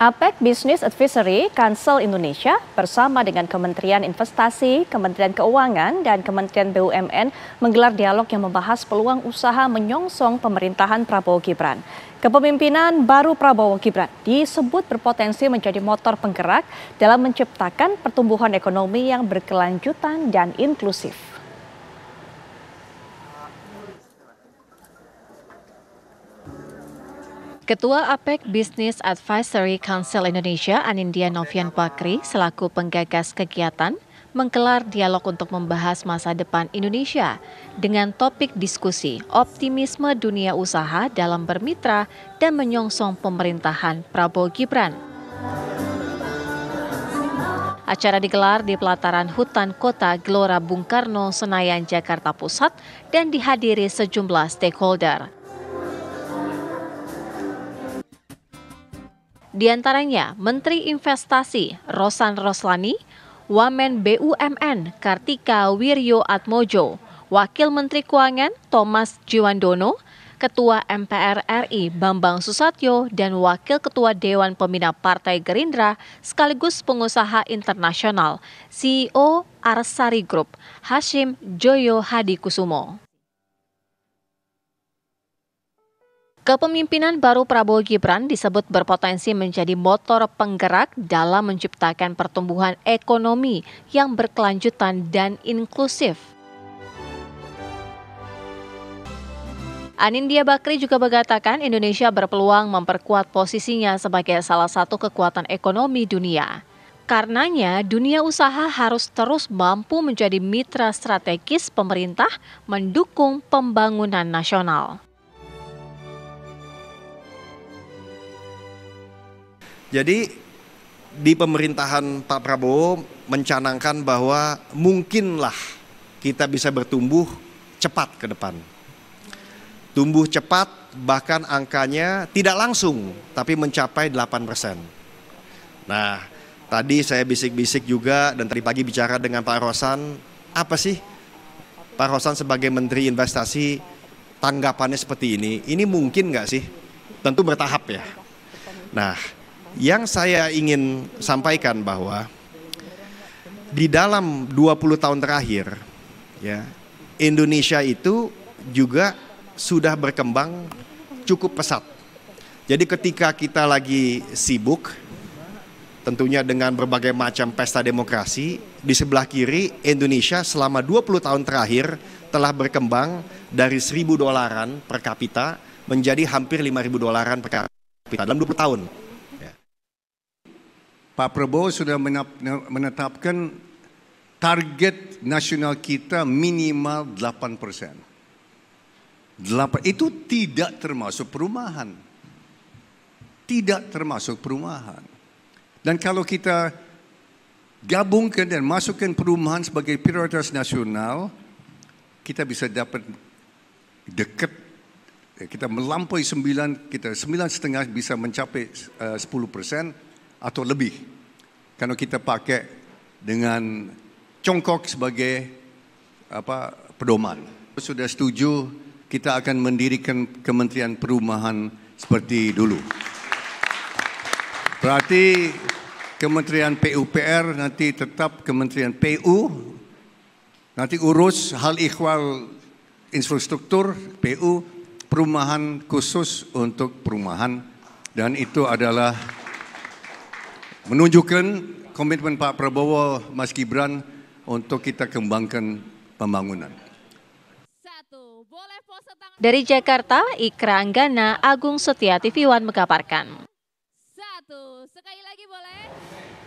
APEC Business Advisory Council Indonesia bersama dengan Kementerian Investasi, Kementerian Keuangan, dan Kementerian BUMN menggelar dialog yang membahas peluang usaha menyongsong pemerintahan Prabowo Gibran. Kepemimpinan baru Prabowo Gibran disebut berpotensi menjadi motor penggerak dalam menciptakan pertumbuhan ekonomi yang berkelanjutan dan inklusif. Ketua APEC Business Advisory Council Indonesia, Anindya Novian Bakri, selaku penggagas kegiatan, menggelar dialog untuk membahas masa depan Indonesia dengan topik diskusi optimisme dunia usaha dalam bermitra dan menyongsong pemerintahan Prabowo Gibran. Acara digelar di pelataran hutan kota Gelora Bung Karno, Senayan, Jakarta Pusat dan dihadiri sejumlah stakeholder. Di antaranya Menteri Investasi Rosan Roslani, Wamen BUMN Kartika Wirjoatmojo, Wakil Menteri Keuangan Thomas Jiwandono, Ketua MPR RI Bambang Susatyo, dan Wakil Ketua Dewan Pembina Partai Gerindra sekaligus pengusaha internasional CEO Arsari Group Hashim Joyo Hadikusumo. Kepemimpinan baru Prabowo Gibran disebut berpotensi menjadi motor penggerak dalam menciptakan pertumbuhan ekonomi yang berkelanjutan dan inklusif. Anindya Bakri juga mengatakan Indonesia berpeluang memperkuat posisinya sebagai salah satu kekuatan ekonomi dunia. Karenanya, dunia usaha harus terus mampu menjadi mitra strategis pemerintah mendukung pembangunan nasional. Jadi di pemerintahan Pak Prabowo mencanangkan bahwa mungkinlah kita bisa bertumbuh cepat ke depan. Tumbuh cepat bahkan angkanya tidak langsung tapi mencapai 8%. Nah, tadi saya bisik-bisik juga dan tadi pagi bicara dengan Pak Rosan, apa sih Pak Rosan sebagai Menteri Investasi tanggapannya seperti ini? Ini mungkin nggak sih? Tentu bertahap ya. Nah, yang saya ingin sampaikan bahwa di dalam 20 tahun terakhir ya, Indonesia itu juga sudah berkembang cukup pesat. Jadi ketika kita lagi sibuk tentunya dengan berbagai macam pesta demokrasi, di sebelah kiri Indonesia selama 20 tahun terakhir telah berkembang dari $1.000 per kapita menjadi hampir $5.000 per kapita dalam 20 tahun. Pak Prabowo sudah menetapkan target nasional kita minimal 8%. Itu tidak termasuk perumahan. Tidak termasuk perumahan. Dan kalau kita gabungkan dan masukkan perumahan sebagai prioritas nasional, kita bisa dapat dekat. Kita melampaui 9,5 bisa mencapai 10%. Atau lebih, kalau kita pakai dengan congkok sebagai pedoman. Sudah setuju kita akan mendirikan Kementerian Perumahan seperti dulu. Berarti Kementerian PUPR nanti tetap Kementerian PU, nanti urus hal ihwal infrastruktur PU, perumahan khusus untuk perumahan, dan itu adalah menunjukkan komitmen Pak Prabowo Mas Gibran untuk kita kembangkan pembangunan. Dari Jakarta, Ikra Anggana, Agung Setia, TV One mengabarkan. Sekali lagi boleh.